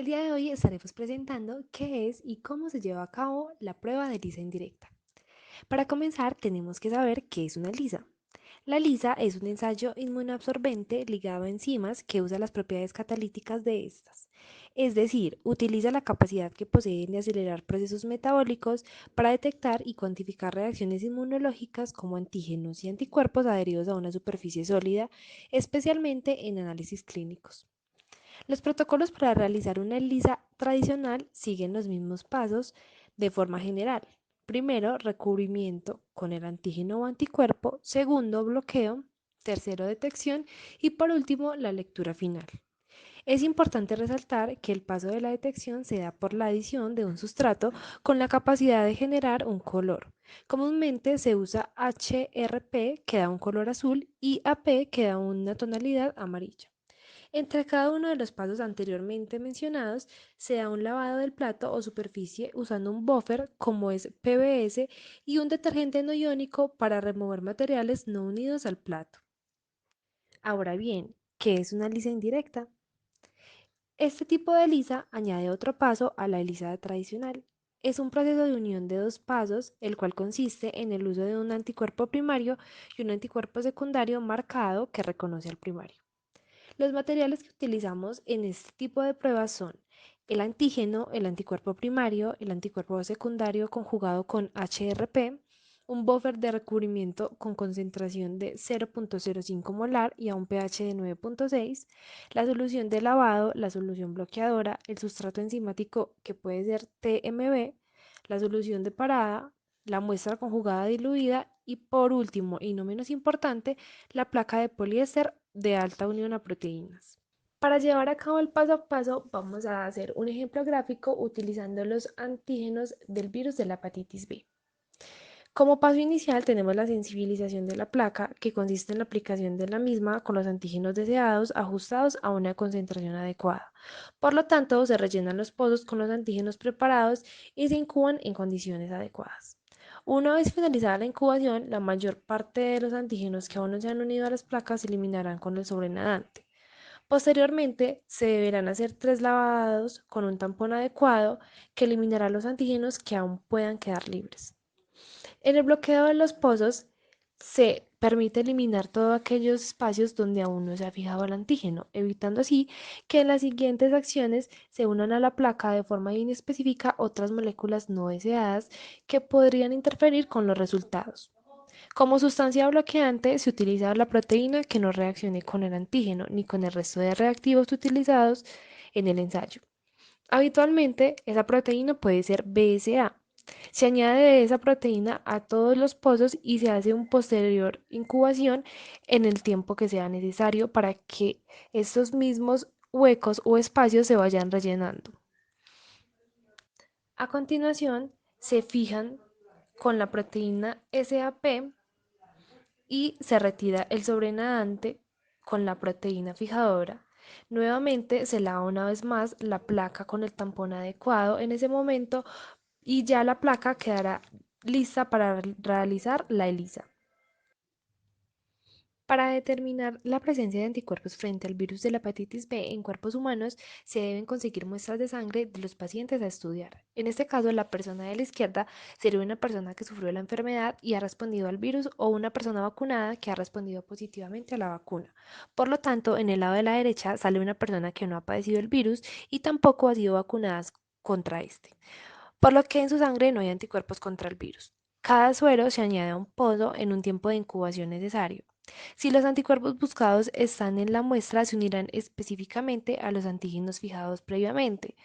El día de hoy estaremos presentando qué es y cómo se lleva a cabo la prueba de lisa indirecta. Para comenzar, tenemos que saber qué es una lisa. La lisa es un ensayo inmunoabsorbente ligado a enzimas que usa las propiedades catalíticas de estas. Es decir, utiliza la capacidad que poseen de acelerar procesos metabólicos para detectar y cuantificar reacciones inmunológicas como antígenos y anticuerpos adheridos a una superficie sólida, especialmente en análisis clínicos. Los protocolos para realizar una ELISA tradicional siguen los mismos pasos de forma general. Primero, recubrimiento con el antígeno o anticuerpo. Segundo, bloqueo. Tercero, detección. Y por último, la lectura final. Es importante resaltar que el paso de la detección se da por la adición de un sustrato con la capacidad de generar un color. Comúnmente se usa HRP, que da un color azul, y AP, que da una tonalidad amarilla. Entre cada uno de los pasos anteriormente mencionados se da un lavado del plato o superficie usando un buffer como es PVS y un detergente no iónico para remover materiales no unidos al plato. Ahora bien, ¿qué es una lisa indirecta? Este tipo de lisa añade otro paso a la lisa tradicional. Es un proceso de unión de dos pasos, el cual consiste en el uso de un anticuerpo primario y un anticuerpo secundario marcado que reconoce al primario. Los materiales que utilizamos en este tipo de pruebas son el antígeno, el anticuerpo primario, el anticuerpo secundario conjugado con HRP, un buffer de recubrimiento con concentración de 0.05 molar y a un pH de 9.6, la solución de lavado, la solución bloqueadora, el sustrato enzimático que puede ser TMB, la solución de parada, la muestra conjugada diluida y por último y no menos importante, la placa de poliéster de alta unión a proteínas. Para llevar a cabo el paso a paso, vamos a hacer un ejemplo gráfico utilizando los antígenos del virus de la hepatitis B. Como paso inicial tenemos la sensibilización de la placa, que consiste en la aplicación de la misma con los antígenos deseados ajustados a una concentración adecuada. Por lo tanto, se rellenan los pozos con los antígenos preparados y se incuban en condiciones adecuadas. Una vez finalizada la incubación, la mayor parte de los antígenos que aún no se han unido a las placas se eliminarán con el sobrenadante. Posteriormente, se deberán hacer 3 lavados con un tampón adecuado que eliminará los antígenos que aún puedan quedar libres. En el bloqueo de los pozos se permite eliminar todos aquellos espacios donde aún no se ha fijado el antígeno, evitando así que en las siguientes acciones se unan a la placa de forma inespecífica otras moléculas no deseadas que podrían interferir con los resultados. Como sustancia bloqueante se utiliza la proteína que no reaccione con el antígeno ni con el resto de reactivos utilizados en el ensayo. Habitualmente, esa proteína puede ser BSA. Se añade esa proteína a todos los pozos y se hace una posterior incubación en el tiempo que sea necesario para que estos mismos huecos o espacios se vayan rellenando. A continuación, se fijan con la proteína SAP y se retira el sobrenadante con la proteína fijadora. Nuevamente se lava una vez más la placa con el tampón adecuado en ese momento y ya la placa quedará lista para realizar la ELISA. Para determinar la presencia de anticuerpos frente al virus de la hepatitis B en cuerpos humanos, se deben conseguir muestras de sangre de los pacientes a estudiar. En este caso, la persona de la izquierda sería una persona que sufrió la enfermedad y ha respondido al virus o una persona vacunada que ha respondido positivamente a la vacuna. Por lo tanto, en el lado de la derecha sale una persona que no ha padecido el virus y tampoco ha sido vacunada contra este, por lo que en su sangre no hay anticuerpos contra el virus. Cada suero se añade a un pozo en un tiempo de incubación necesario. Si los anticuerpos buscados están en la muestra, se unirán específicamente a los antígenos fijados previamente.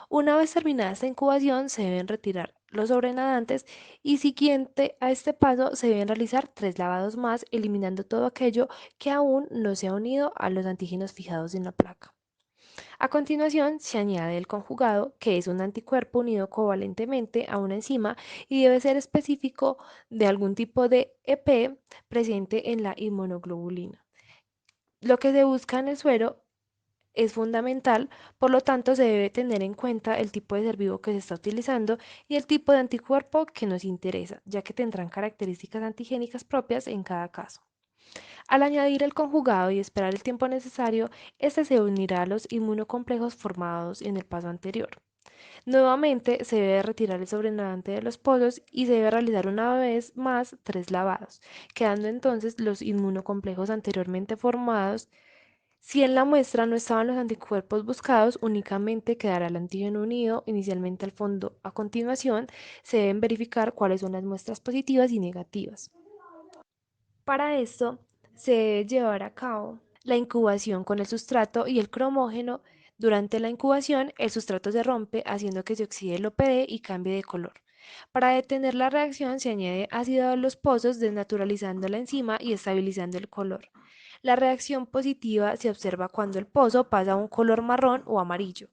Una vez terminada esta incubación, se deben retirar los sobrenadantes y siguiente a este paso se deben realizar 3 lavados más, eliminando todo aquello que aún no se ha unido a los antígenos fijados en la placa. A continuación, se añade el conjugado, que es un anticuerpo unido covalentemente a una enzima y debe ser específico de algún tipo de EP presente en la inmunoglobulina. Lo que se busca en el suero es fundamental, por lo tanto se debe tener en cuenta el tipo de ser vivo que se está utilizando y el tipo de anticuerpo que nos interesa, ya que tendrán características antigénicas propias en cada caso. Al añadir el conjugado y esperar el tiempo necesario, este se unirá a los inmunocomplejos formados en el paso anterior. Nuevamente se debe retirar el sobrenadante de los pozos y se debe realizar una vez más 3 lavados, quedando entonces los inmunocomplejos anteriormente formados. Si en la muestra no estaban los anticuerpos buscados, únicamente quedará el antígeno unido inicialmente al fondo. A continuación, se deben verificar cuáles son las muestras positivas y negativas. Para esto, se debe llevar a cabo la incubación con el sustrato y el cromógeno. Durante la incubación, el sustrato se rompe haciendo que se oxide el OPD y cambie de color. Para detener la reacción, se añade ácido a los pozos, desnaturalizando la enzima y estabilizando el color. La reacción positiva se observa cuando el pozo pasa a un color marrón o amarillo.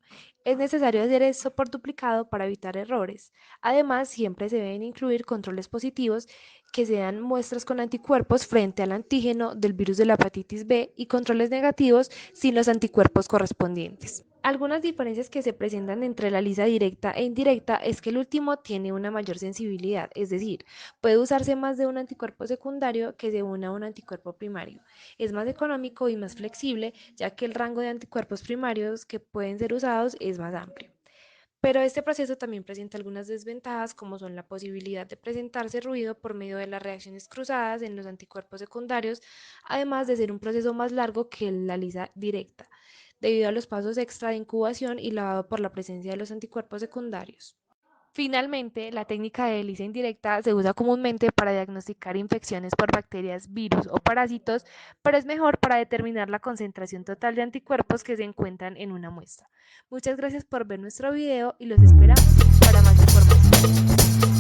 Es necesario hacer esto por duplicado para evitar errores. Además, siempre se deben incluir controles positivos que sean muestras con anticuerpos frente al antígeno del virus de la hepatitis B y controles negativos sin los anticuerpos correspondientes. Algunas diferencias que se presentan entre la lisa directa e indirecta es que el último tiene una mayor sensibilidad, es decir, puede usarse más de un anticuerpo secundario que de una un anticuerpo primario. Es más económico y más flexible, ya que el rango de anticuerpos primarios que pueden ser usados es más amplio. Pero este proceso también presenta algunas desventajas, como son la posibilidad de presentarse ruido por medio de las reacciones cruzadas en los anticuerpos secundarios, además de ser un proceso más largo que la lisa directa, debido a los pasos extra de incubación y lavado por la presencia de los anticuerpos secundarios. Finalmente, la técnica de ELISA indirecta se usa comúnmente para diagnosticar infecciones por bacterias, virus o parásitos, pero es mejor para determinar la concentración total de anticuerpos que se encuentran en una muestra. Muchas gracias por ver nuestro video y los esperamos para más información.